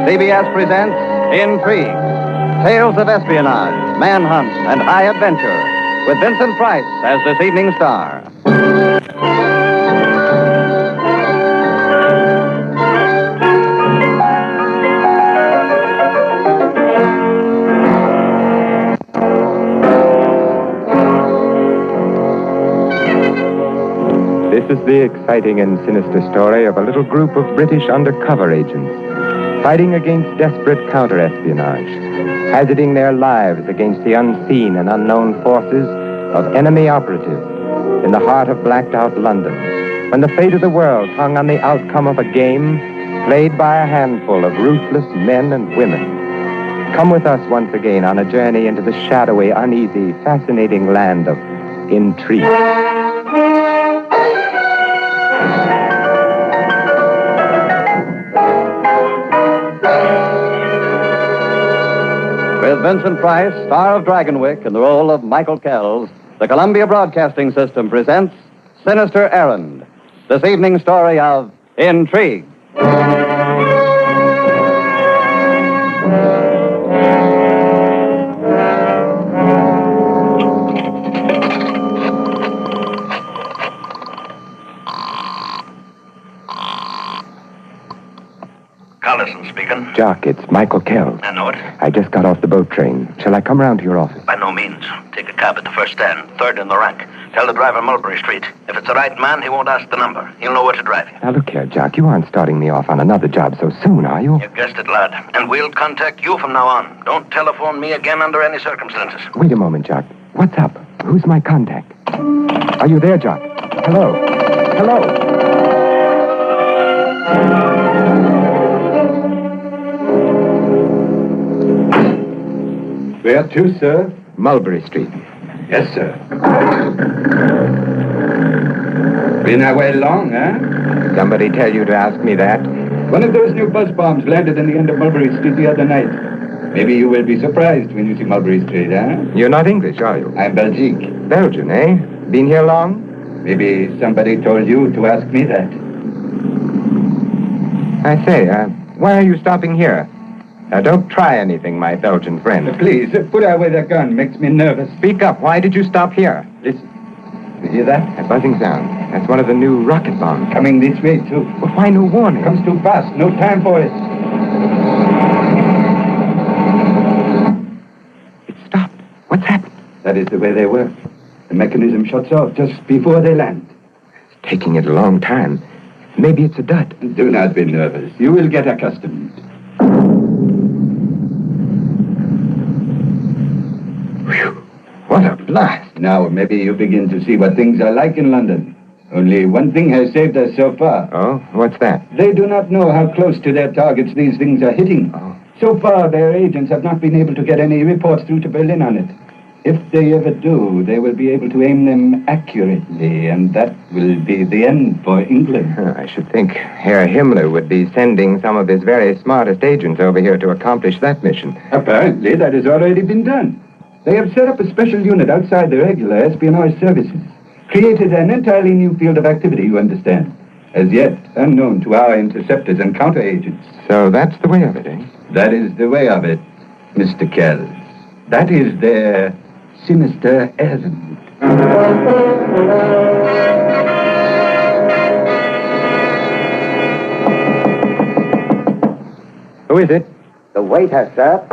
CBS presents Intrigue, tales of espionage, manhunts, and high adventure, with Vincent Price as this evening star. This is the exciting and sinister story of a little group of British undercover agents fighting against desperate counter-espionage, hazarding their lives against the unseen and unknown forces of enemy operatives in the heart of blacked-out London, when the fate of the world hung on the outcome of a game played by a handful of ruthless men and women. Come with us once again on a journey into the shadowy, uneasy, fascinating land of intrigue. With Vincent Price, star of Dragonwyck, in the role of Michael Kells, the Columbia Broadcasting System presents Sinister Errand, this evening's story of Intrigue. Collison speaking. Jock, it's Michael Kells. I know it. I just got off the boat train. Shall I come round to your office? By no means. Take a cab at the first stand, third in the rank. Tell the driver Mulberry Street. If it's the right man, he won't ask the number. He'll know where to drive you. Now, look here, Jock. You aren't starting me off on another job so soon, are you? You guessed it, lad. And we'll contact you from now on. Don't telephone me again under any circumstances. Wait a moment, Jock. What's up? Who's my contact? Are you there, Jock? Hello? Hello? Where to, sir? Mulberry Street. Yes, sir. Been away long, huh? Somebody tell you to ask me that? One of those new buzz bombs landed in the end of Mulberry Street the other night. Maybe you will be surprised when you see Mulberry Street, huh? You're not English, are you? I'm Belgique. Belgian, eh? Been here long? Maybe somebody told you to ask me that. I say, why are you stopping here? Now, don't try anything, my Belgian friend. Please, put away that gun. Makes me nervous. Speak up. Why did you stop here? Listen. You hear that? That buzzing sound. That's one of the new rocket bombs. Coming this way, too. Well, why no warning? Comes too fast. No time for it. It stopped. What's happened? That is the way they work. The mechanism shuts off just before they land. It's taking it a long time. Maybe it's a dud. Do not be nervous. You will get accustomed. Whew. What a blast. Now, maybe you begin to see what things are like in London. Only one thing has saved us so far. Oh, what's that? They do not know how close to their targets these things are hitting. Oh. So far, their agents have not been able to get any reports through to Berlin on it. If they ever do, they will be able to aim them accurately, and that will be the end for England. I should think Herr Himmler would be sending some of his very smartest agents over here to accomplish that mission. Apparently, that has already been done. They have set up a special unit outside the regular espionage services. Created an entirely new field of activity, you understand. As yet, unknown to our interceptors and counter-agents. So that's the way of it, eh? That is the way of it, Mr. Kells. That is their sinister errand. Who is it? The waiter, sir.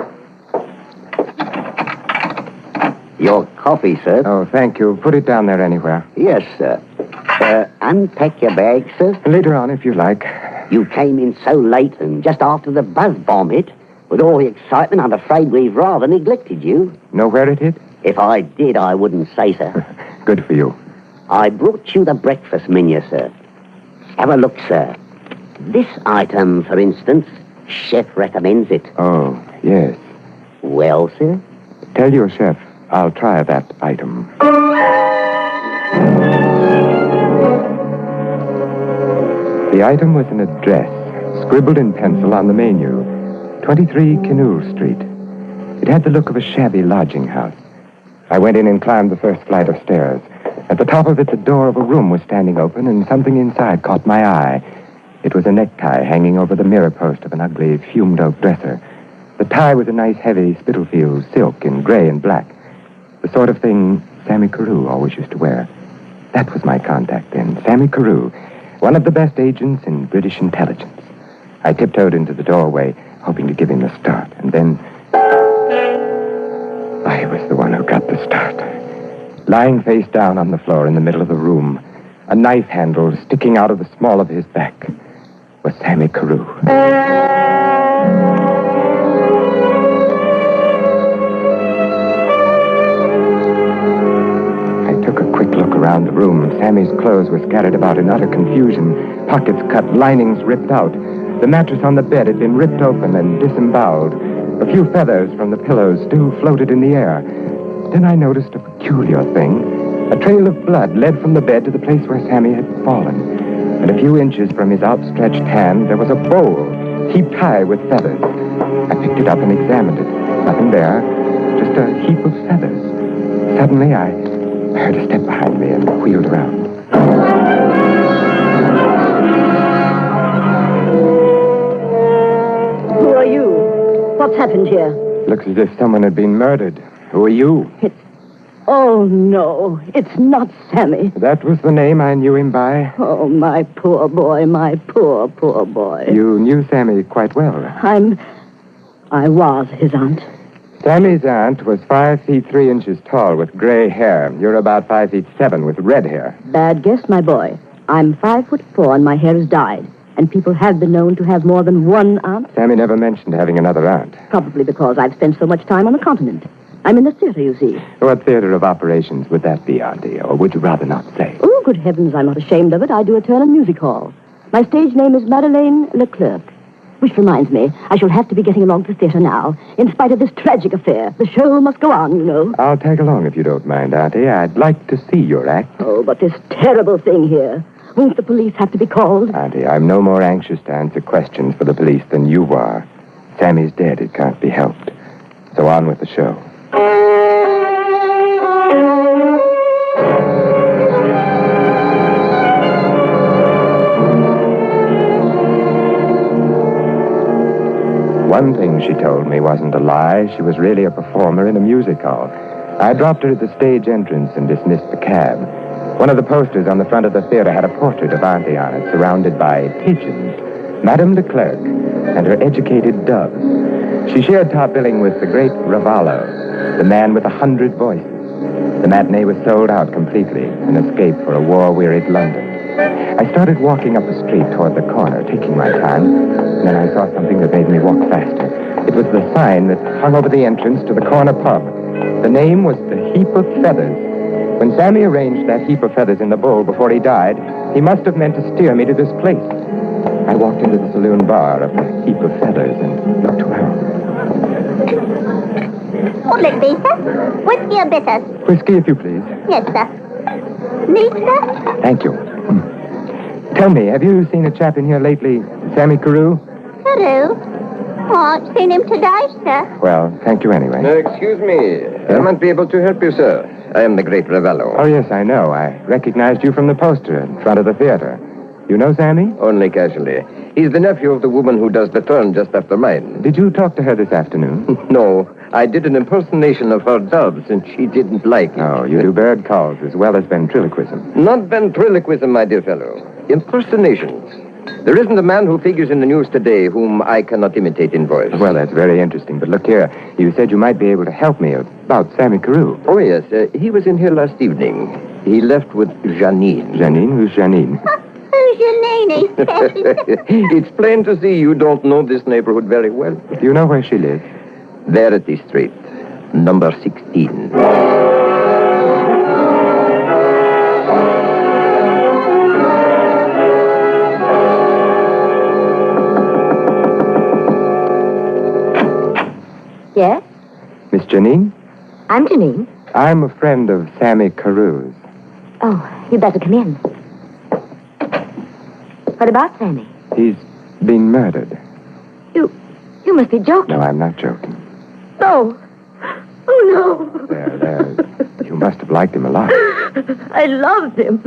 Your coffee, sir. Oh, thank you. Put it down there anywhere. Yes, sir. Unpack your bag, sir. Later on, if you like. You came in so late and just after the buzz bomb hit. With all the excitement, I'm afraid we've rather neglected you. Know where it hit? If I did, I wouldn't say, sir. Good for you. I brought you the breakfast menu, sir. Have a look, sir. This item, for instance, chef recommends it. Oh, yes. Well, sir? Tell your chef I'll try that item. The item was an address, scribbled in pencil on the menu, 23 Canoe Street. It had the look of a shabby lodging house. I went in and climbed the first flight of stairs. At the top of it, the door of a room was standing open, and something inside caught my eye. It was a necktie hanging over the mirror post of an ugly, fumed oak dresser. The tie was a nice, heavy Spitalfield silk in gray and black. The sort of thing Sammy Carew always used to wear. That was my contact then, Sammy Carew, one of the best agents in British intelligence. I tiptoed into the doorway, hoping to give him the start, and then I was the one who got the start. Lying face down on the floor in the middle of the room, a knife handle sticking out of the small of his back, was Sammy Carew. I took a quick look around the room. Sammy's clothes were scattered about in utter confusion, pockets cut, linings ripped out. The mattress on the bed had been ripped open and disemboweled. A few feathers from the pillows still floated in the air. Then I noticed a peculiar thing. A trail of blood led from the bed to the place where Sammy had fallen. And a few inches from his outstretched hand, there was a bowl, heaped high with feathers. I picked it up and examined it. Nothing there, just a heap of feathers. Suddenly, I heard a step behind me and wheeled around. Who are you? What's happened here? Looks as if someone had been murdered. Who are you? Oh, no. It's not Sammy. That was the name I knew him by. Oh, my poor boy, my poor, poor boy. You knew Sammy quite well. I was his aunt. Sammy's aunt was 5 feet 3 inches tall with gray hair. You're about 5 feet 7 with red hair. Bad guess, my boy. I'm 5'4" and my hair is dyed. And people have been known to have more than one aunt. Sammy never mentioned having another aunt. Probably because I've spent so much time on the continent. I'm in the theater, you see. What theater of operations would that be, Auntie? Or would you rather not say? Oh, good heavens, I'm not ashamed of it. I do a turn in music hall. My stage name is Madeleine Leclerc. Which reminds me, I shall have to be getting along to the theater now. In spite of this tragic affair, the show must go on, you know. I'll tag along if you don't mind, Auntie. I'd like to see your act. Oh, but this terrible thing here. Won't the police have to be called? Auntie, I'm no more anxious to answer questions for the police than you are. Sammy's dead. It can't be helped. So on with the show. One thing she told me wasn't a lie. She was really a performer in a music hall. I dropped her at the stage entrance and dismissed the cab. One of the posters on the front of the theater had a portrait of Auntie on it, surrounded by pigeons. Madame de Klerk and her educated doves. She shared top billing with the great Ravallo, the man with 100 voices. The matinee was sold out completely, an escape for a war-wearied London. I started walking up the street toward the corner, taking my time, and then I saw something that made me walk faster. It was the sign that hung over the entrance to the corner pub. The name was The Heap of Feathers. When Sammy arranged that heap of feathers in the bowl before he died, he must have meant to steer me to this place. I walked into the saloon bar of The Heap of Feathers and looked around. What'll it be, sir? Whiskey or bitters? Whiskey, if you please. Yes, sir. Neat, sir? Thank you. Tell me, have you seen a chap in here lately, Sammy Carew? Carew? Oh, I've seen him today, sir. Well, thank you anyway. Excuse me. I might be able to help you, sir. I am the great Ravello. Oh, yes, I know. I recognized you from the poster in front of the theater. You know Sammy? Only casually. He's the nephew of the woman who does the turn just after mine. Did you talk to her this afternoon? No, I did an impersonation of her doves, and she didn't like it. Oh, you do bird calls as well as ventriloquism. Not ventriloquism, my dear fellow. Impersonations. There isn't a man who figures in the news today whom I cannot imitate in voice. Well, that's very interesting. But look here. You said you might be able to help me about Sammy Carew. Oh, yes. He was in here last evening. He left with Janine. Janine? Who's Janine? Who's your nanny? It's plain to see you don't know this neighborhood very well. Do you know where she lives? Verity Street, number 16. Yes? Miss Janine? I'm Janine. I'm a friend of Sammy Carew's. Oh, you better come in. What about Sammy? He's been murdered. You must be joking. No, I'm not joking. No. No. There. You must have liked him a lot. I loved him.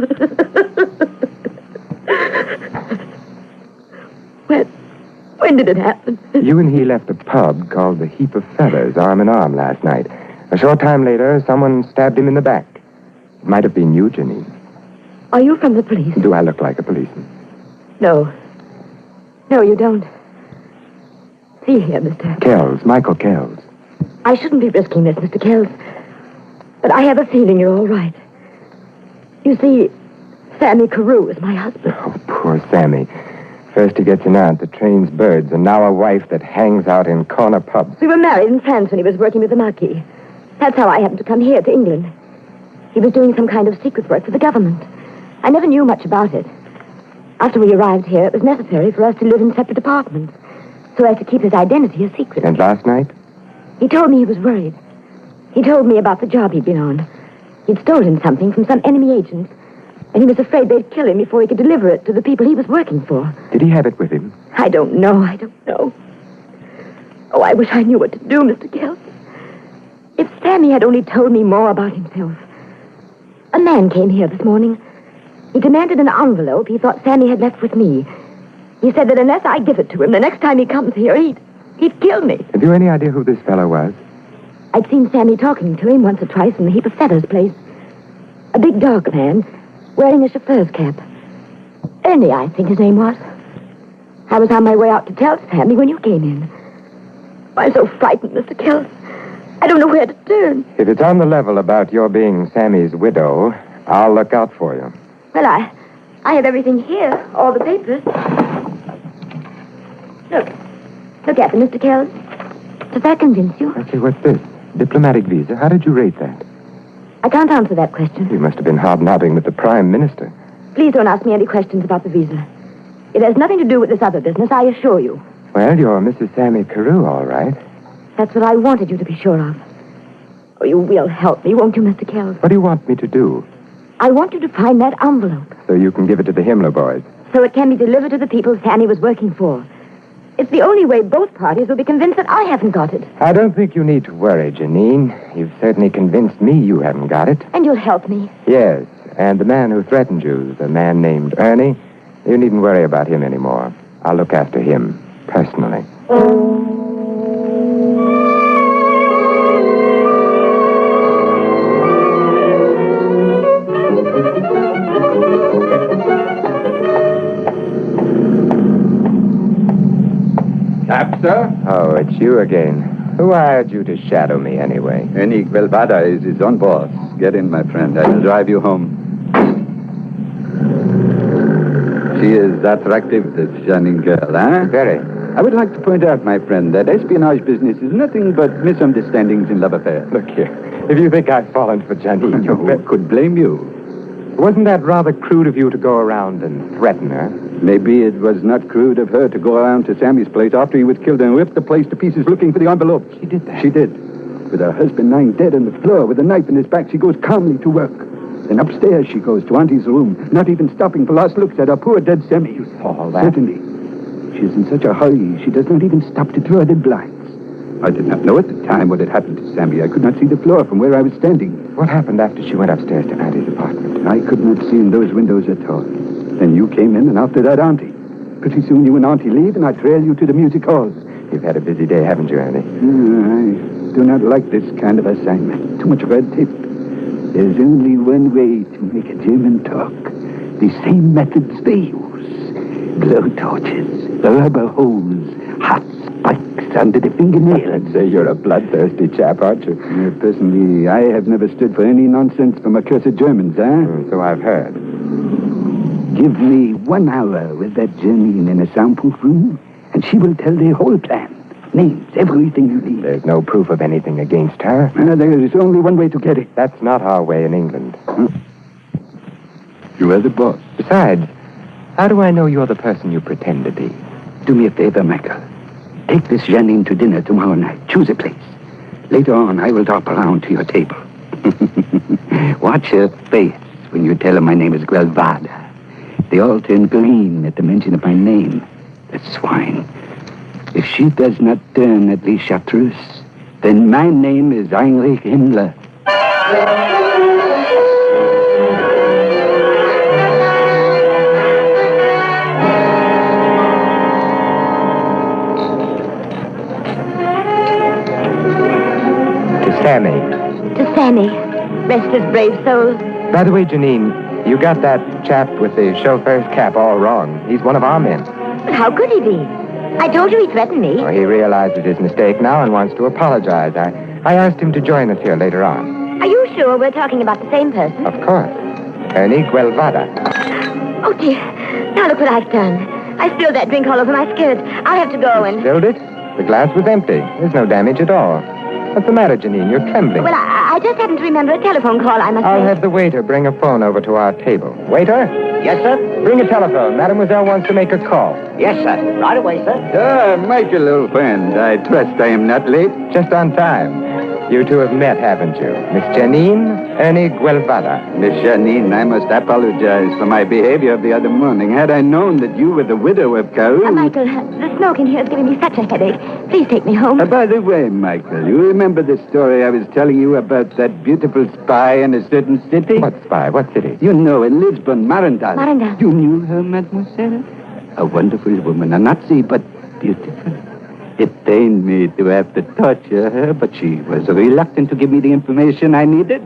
When did it happen? You and he left a pub called the Heap of Feathers, arm in arm, last night. A short time later, someone stabbed him in the back. It might have been you, Janine. Are you from the police? Do I look like a policeman? No. No, you don't. See here, Mr. Kells, Michael Kells. I shouldn't be risking this, Mr. Kells. But I have a feeling you're all right. You see, Sammy Carew is my husband. Oh, poor Sammy. First he gets an aunt that trains birds, and now a wife that hangs out in corner pubs. We were married in France when he was working with the Marquis. That's how I happened to come here to England. He was doing some kind of secret work for the government. I never knew much about it. After we arrived here, it was necessary for us to live in separate apartments, so as to keep his identity a secret. And last night? He told me he was worried. He told me about the job he'd been on. He'd stolen something from some enemy agents, and he was afraid they'd kill him before he could deliver it to the people he was working for. Did he have it with him? I don't know. Oh, I wish I knew what to do, Mr. Kells. If Sammy had only told me more about himself. A man came here this morning. He demanded an envelope he thought Sammy had left with me. He said that unless I give it to him, the next time he comes here, he'd kill me. Have you any idea who this fellow was? I'd seen Sammy talking to him once or twice in the Heap of Feathers place. A big dark man, wearing a chauffeur's cap. Ernie, I think his name was. I was on my way out to tell Sammy when you came in. I'm so frightened, Mr. Kells. I don't know where to turn. If it's on the level about your being Sammy's widow, I'll look out for you. Well, I have everything here, all the papers. Look at them, Mr. Kells. Does that convince you? I say, what's this? Diplomatic visa? How did you rate that? I can't answer that question. You must have been hobnobbing with the Prime Minister. Please don't ask me any questions about the visa. It has nothing to do with this other business, I assure you. Well, you're Mrs. Sammy Carew, all right. That's what I wanted you to be sure of. Oh, you will help me, won't you, Mr. Kells? What do you want me to do? I want you to find that envelope. So you can give it to the Himmler boys. So it can be delivered to the people Sammy was working for. It's the only way both parties will be convinced that I haven't got it. I don't think you need to worry, Janine. You've certainly convinced me you haven't got it. And you'll help me. Yes, and the man who threatened you, the man named Ernie, you needn't worry about him anymore. I'll look after him, personally. Cap, sir? Oh, it's you again. Who hired you to shadow me, anyway? Any Guelbada is his own boss. Get in, my friend. I will drive you home. She is attractive, this Janine girl, huh? Very. I would like to point out, my friend, that espionage business is nothing but misunderstandings in love affairs. Look here. If you think I've fallen for Janine, Who could blame you? Wasn't that rather crude of you to go around and threaten her? Maybe it was not crude of her to go around to Sammy's place after he was killed and rip the place to pieces looking for the envelope. She did that? She did. With her husband lying dead on the floor with a knife in his back, she goes calmly to work. Then upstairs she goes to Auntie's room, not even stopping for last looks at her poor dead Sammy. You saw all that? Certainly. She is in such a hurry, she does not even stop to throw the blinds. I did not know at the time what had happened to Sammy. I could not see the floor from where I was standing. What happened after she went upstairs to Auntie's apartment? I could not see in those windows at all. Then you came in, and after that, Auntie. Pretty soon you and Auntie leave, and I trail you to the music halls. You've had a busy day, haven't you, Ernie? I do not like this kind of assignment. Too much red tape. There's only one way to make a German talk. The same methods they use. Blow torches, rubber hose, hot spikes under the fingernails. I'd say you're a bloodthirsty chap, aren't you? Personally, I have never stood for any nonsense from accursed Germans, So I've heard. Give me 1 hour with that Janine in a soundproof room, and she will tell the whole plan. Names, everything you need. There's no proof of anything against her. There is only one way to get it. That's not our way in England. You are the boss. Besides, how do I know you're the person you pretend to be? Do me a favor, Michael. Take this Janine to dinner tomorrow night. Choose a place. Later on, I will drop around to your table. Watch her face when you tell her my name is Guelvada. They all turn green at the mention of my name. That swine. If she does not turn at least chartreuse, Then my name is Heinrich Himmler. To Sammy. To Sammy. Rest his brave soul. By the way, Janine, you got that chap with the chauffeur's cap all wrong. He's one of our men. But how could he be? I told you he threatened me. Well, he realizes his mistake now and wants to apologize. I asked him to join us here later on. Are you sure we're talking about the same person? Of course. Ernie Guelvada. Oh, dear. Now look what I've done. I spilled that drink all over my skirt. I'll have to go and... Spilled it? The glass was empty. There's no damage at all. What's the matter, Janine? You're trembling. Well, I just happened to remember a telephone call I must I'll make. have the waiter bring a phone over to our table. Waiter? Yes, sir? Bring a telephone. Mademoiselle wants to make a call. Yes, sir. Right away, sir. Michael, old friend, I trust I am not late. Just on time. You two have met, haven't you? Miss Janine, Ernie Guelvada. Miss Janine, I must apologize for my behavior of the other morning. Had I known that you were the widow of Carew... Michael, the smoke in here is giving me such a headache. Please take me home. By the way, Michael, you remember the story I was telling you about that beautiful spy in a certain city? What spy? What city? You know, in Lisbon, Marandal. Marandal. You knew her, mademoiselle? A wonderful woman, a Nazi, but beautiful. It pained me to have to torture her, but she was reluctant to give me the information I needed.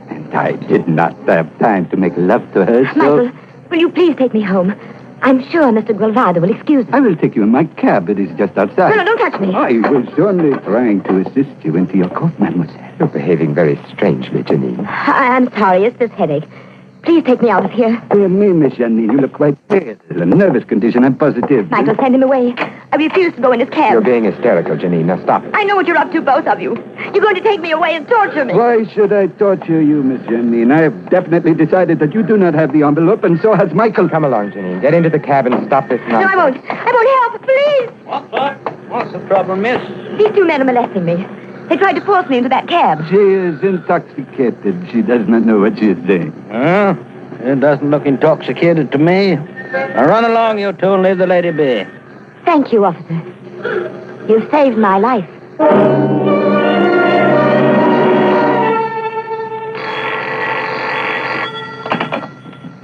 And I did not have time to make love to her, so... Michael, will you please take me home? I'm sure Mr. Guelvada will excuse me. I will take you in my cab. It is just outside. No, don't touch me. I was only trying to assist you into your coat, mademoiselle. You're behaving very strangely, Janine. I'm sorry, it's this headache. Please take me out of here. Dear me, Miss Janine, you look quite pale. A nervous condition, I'm positive. Michael, send him away. I refuse to go in his cab. You're being hysterical, Janine. Now stop it. I know what you're up to, both of you. You're going to take me away and torture me. Why should I torture you, Miss Janine? I have definitely decided that you do not have the envelope, and so has Michael. Come along, Janine. Get into the cab and stop this nonsense. No, I won't. I won't help. Please. What's the trouble, miss? These two men are molesting me. They tried to force me into that cab. She is intoxicated. She does not know what she is saying. Huh? It doesn't look intoxicated to me. Now run along, you two, and leave the lady be. Thank you, officer. You saved my life.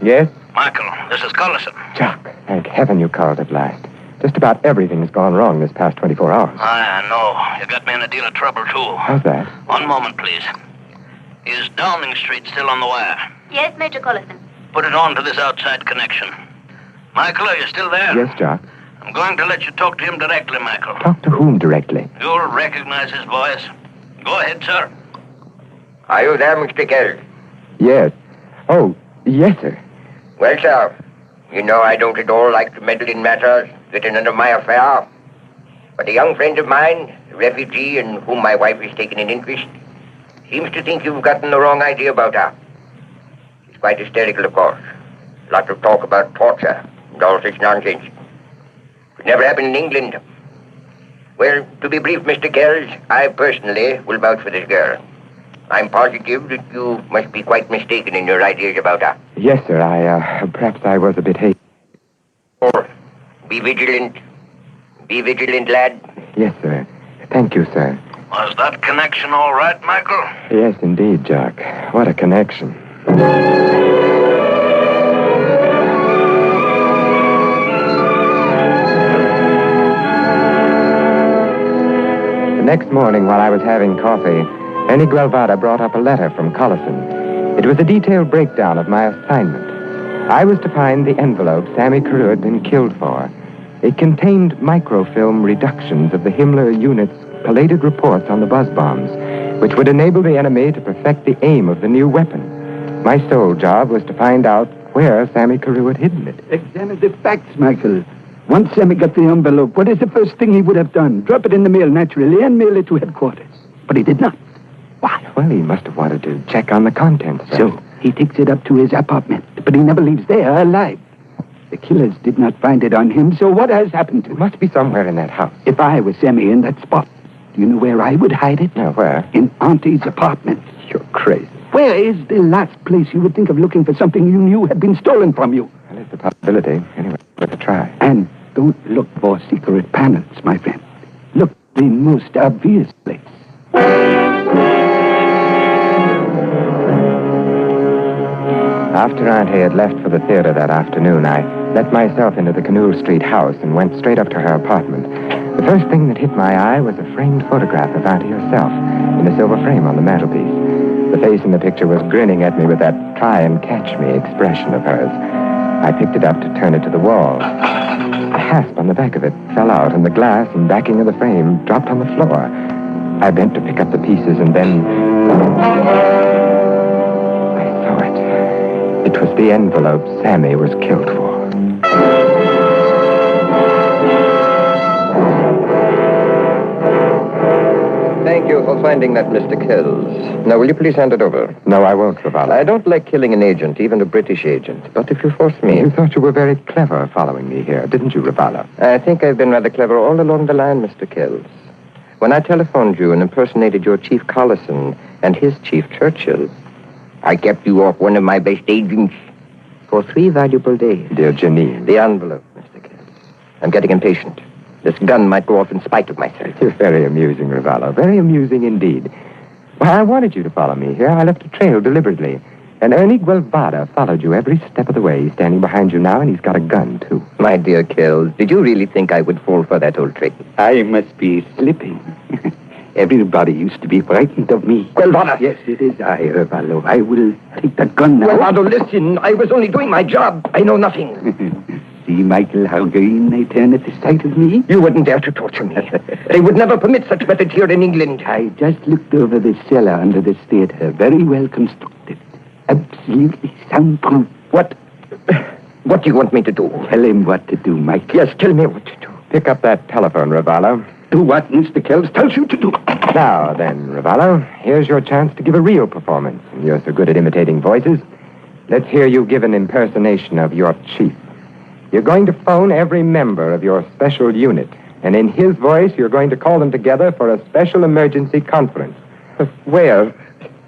Yes? Michael, this is Collison. Jock, thank heaven you called at last. Just about everything's gone wrong this past 24 hours. I know. You got me in a deal of trouble, too. How's that? One moment, please. Is Downing Street still on the wire? Yes, Major Collison. Put it on to this outside connection. Michael, are you still there? Yes, Jock. I'm going to let you talk to him directly, Michael. Talk to whom directly? You'll recognize his voice. Go ahead, sir. Are you there, Mr. Kells? Yes. Oh, yes, sir. Well, sir, you know I don't at all like to meddle in matters that are none of my affair. But a young friend of mine, a refugee in whom my wife has taken an interest, seems to think you've gotten the wrong idea about her. She's quite hysterical, of course. Lots of talk about torture and all such nonsense. It never happened in England. Well, to be brief, Mr. Kells, I personally will vouch for this girl. I'm positive that you must be quite mistaken in your ideas about her. Yes, sir. Perhaps I was a bit hasty. Oh, be vigilant. Be vigilant, lad. Yes, sir. Thank you, sir. Was that connection all right, Michael? Yes, indeed, Jock. What a connection. The next morning, while I was having coffee, Ernie Guelvada brought up a letter from Collison. It was a detailed breakdown of my assignment. I was to find the envelope Sammy Carew had been killed for. It contained microfilm reductions of the Himmler unit's collated reports on the buzz bombs, which would enable the enemy to perfect the aim of the new weapon. My sole job was to find out where Sammy Carew had hidden it. Examine the facts, Michael. Once Sammy got the envelope, what is the first thing he would have done? Drop it in the mail, naturally, and mail it to headquarters. But he did not. Why? Well, he must have wanted to check on the contents. So he takes it up to his apartment, but he never leaves there alive. The killers did not find it on him, so what has happened to It it? must be somewhere in that house. If I was Sammy in that spot, do you know where I would hide it? Now, where? In Auntie's apartment. You're crazy. Where is the last place you would think of looking for something you knew had been stolen from you? Well, it's a possibility. Anyway, worth a try. And don't look for secret panels, my friend. Look the most obvious place. After Aunt Hay had left for the theater that afternoon, I let myself into the Canule Street house and went straight up to her apartment. The first thing that hit my eye was a framed photograph of Auntie herself in a silver frame on the mantelpiece. The face in the picture was grinning at me with that try-and-catch-me expression of hers. I picked it up to turn it to the wall. A hasp on the back of it fell out, and the glass and backing of the frame dropped on the floor. I bent to pick up the pieces, and then I saw it. It was the envelope Sammy was killed for. Thank you for finding that, Mr. Kells. Now, will you please hand it over? No, I won't, Ravala. I don't like killing an agent, even a British agent. But if you force me... You thought you were very clever following me here, didn't you, Ravala? I think I've been rather clever all along the line, Mr. Kells. When I telephoned you and impersonated your Chief Collison and his Chief Churchill, I kept you off one of my best agents for 3 valuable days. Dear Janine. The envelope, Mr. Kells. I'm getting impatient. This gun might go off in spite of myself. You're very amusing, Ravala. Very amusing indeed. Why, I wanted you to follow me here. I left a trail deliberately. And Ernie Guevara followed you every step of the way. He's standing behind you now, and he's got a gun, too. My dear Kells, did you really think I would fall for that old trick? I must be slipping. Everybody used to be frightened of me. Guevara! Yes, it is I, Ravallo. I will take that gun now. Guevara, listen. I was only doing my job. I know nothing. See, Michael, how green they turn at the sight of me? You wouldn't dare to torture me. They would never permit such methods here in England. I just looked over the cellar under this theater. Very well constructed. Absolutely soundproof. What do you want me to do? Tell him what to do, Mike. Yes, tell me what to do. Pick up that telephone, Ravala. Do what Mr. Kells tells you to do. Now, then, Ravala, here's your chance to give a real performance. You're so good at imitating voices. Let's hear you give an impersonation of your chief. You're going to phone every member of your special unit, and in his voice, you're going to call them together for a special emergency conference. Where?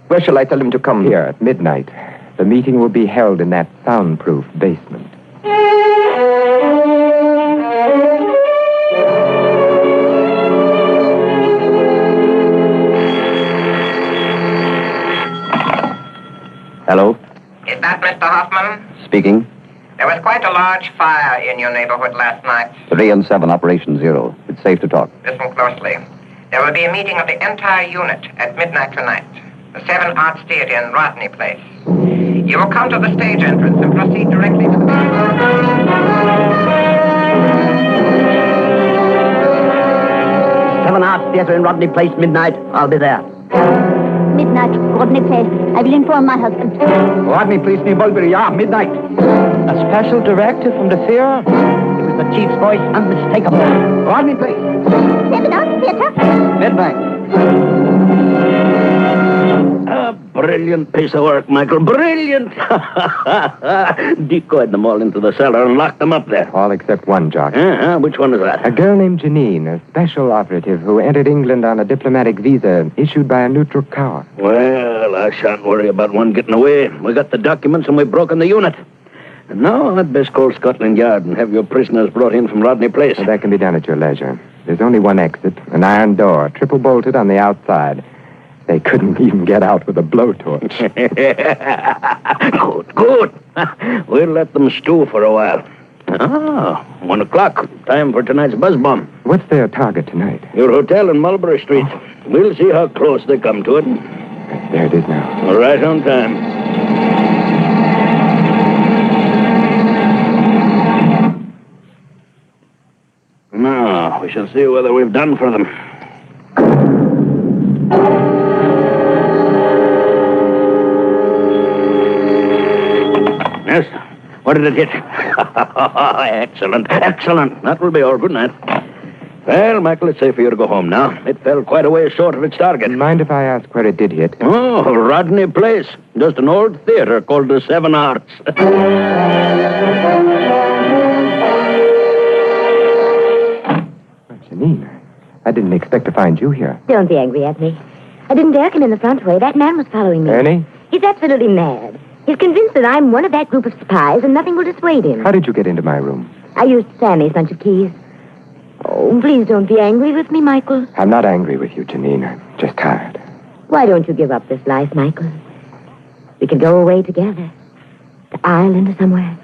Where shall I tell him to come? Here, at midnight. The meeting will be held in that soundproof basement. Hello? Is that Mr. Hoffman? Speaking. There was quite a large fire in your neighborhood last night. 3 and 7, Operation Zero. It's safe to talk. Listen closely. There will be a meeting of the entire unit at midnight tonight. The 7 Arts Theater in Rodney Place. You will come to the stage entrance and proceed directly to the... 7 Arts Theater in Rodney Place, midnight. I'll be there. Midnight, Rodney Place. I will inform my husband. Rodney Place near Mulberry, midnight. A special directive from the theater? It was the chief's voice, unmistakable. Rodney Place. 7 Arts Theater. Midnight. A brilliant piece of work, Michael. Brilliant! Decoyed them all into the cellar and locked them up there. All except one, Jock. Which one is that? A girl named Janine, a special operative who entered England on a diplomatic visa issued by a neutral power. Well, I shan't worry about one getting away. We got the documents and we've broken the unit. And now I'd best call Scotland Yard and have your prisoners brought in from Rodney Place. Well, that can be done at your leisure. There's only one exit, an iron door, triple bolted on the outside. They couldn't even get out with a blowtorch. Good. We'll let them stew for a while. 1 o'clock. Time for tonight's buzz bomb. What's their target tonight? Your hotel in Mulberry Street. We'll see how close they come to it. There it is now. Right on time. Now, we shall see whether we've done for them. Yes? What did it hit? Excellent. That will be all. Good night. Well, Michael, it's safe for you to go home now. It fell quite a way short of its target. Mind if I ask where it did hit? Oh, Rodney Place. Just an old theater called the 7 Arts. Janine, I didn't expect to find you here. Don't be angry at me. I didn't dare come in the front way. That man was following me. Ernie? He's absolutely mad. He's convinced that I'm one of that group of spies and nothing will dissuade him. How did you get into my room? I used Sammy's bunch of keys. Oh, please don't be angry with me, Michael. I'm not angry with you, Janine. Just tired. Why don't you give up this life, Michael? We can go away together. To Ireland or somewhere.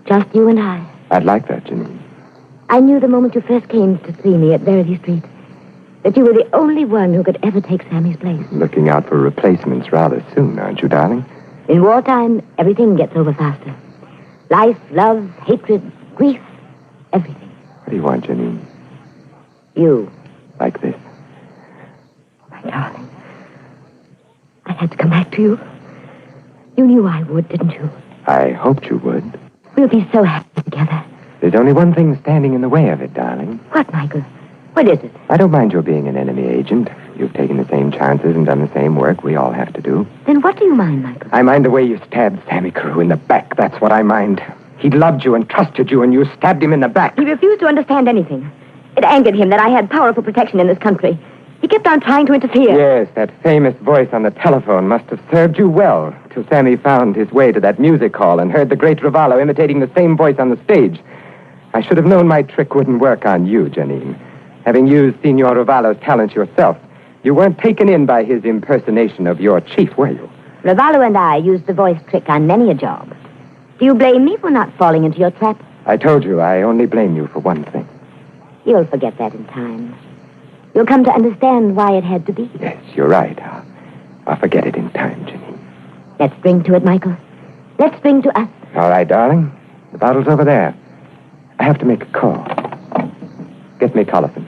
Just you and I. I'd like that, Janine. I knew the moment you first came to see me at Verity Street that you were the only one who could ever take Sammy's place. Looking out for replacements rather soon, aren't you, darling? In wartime, everything gets over faster. Life, love, hatred, grief, everything. What do you want, Janine? You. Like this? My darling. I had to come back to you. You knew I would, didn't you? I hoped you would. We'll be so happy together. There's only one thing standing in the way of it, darling. What, Michael? What is it? I don't mind your being an enemy agent. You've taken the same chances and done the same work we all have to do. Then what do you mind, Michael? I mind the way you stabbed Sammy Carew in the back. That's what I mind. He loved you and trusted you, and you stabbed him in the back. He refused to understand anything. It angered him that I had powerful protection in this country. He kept on trying to interfere. Yes, that famous voice on the telephone must have served you well till Sammy found his way to that music hall and heard the great Ravallo imitating the same voice on the stage. I should have known my trick wouldn't work on you, Janine. Having used Signor Ravallo's talents yourself, you weren't taken in by his impersonation of your chief, were you? Ravallo and I used the voice trick on many a job. Do you blame me for not falling into your trap? I told you I only blame you for one thing. You'll forget that in time. You'll come to understand why it had to be. Yes, you're right. I'll forget it in time, Janine. Let's bring to it, Michael. Let's bring to us. All right, darling. The bottle's over there. I have to make a call. Get me Collison.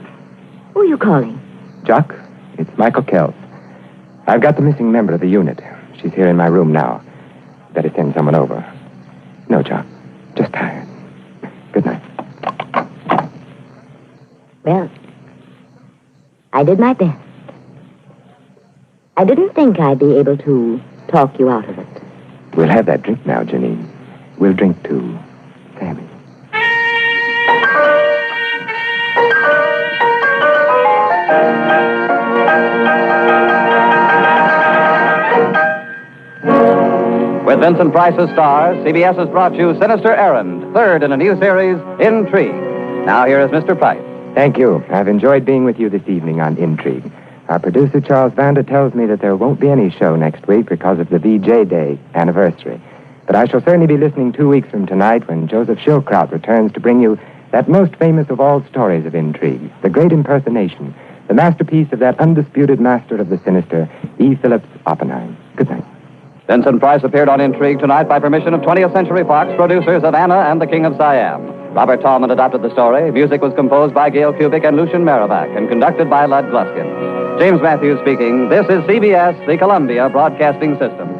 Who are you calling? Jock, it's Michael Kells. I've got the missing member of the unit. She's here in my room now. Better send someone over. No, Jock. Just tired. Good night. Well, I did my best. I didn't think I'd be able to talk you out of it. We'll have that drink now, Janine. We'll drink to Sammy. With Vincent Price's star, CBS has brought you Sinister Errand, third in a new series, Intrigue. Now here is Mr. Price. Thank you. I've enjoyed being with you this evening on Intrigue. Our producer, Charles Vanda, tells me that there won't be any show next week because of the VJ Day anniversary. But I shall certainly be listening 2 weeks from tonight when Joseph Schildkraut returns to bring you that most famous of all stories of intrigue, the great impersonation, the masterpiece of that undisputed master of the sinister, E. Phillips Oppenheim. Good night. Vincent Price appeared on Intrigue tonight by permission of 20th Century Fox, producers of Anna and the King of Siam. Robert Tallman adapted the story. Music was composed by Gail Kubik and Lucian Merrivac and conducted by Lud Gluskin. James Matthews speaking. This is CBS, the Columbia Broadcasting System.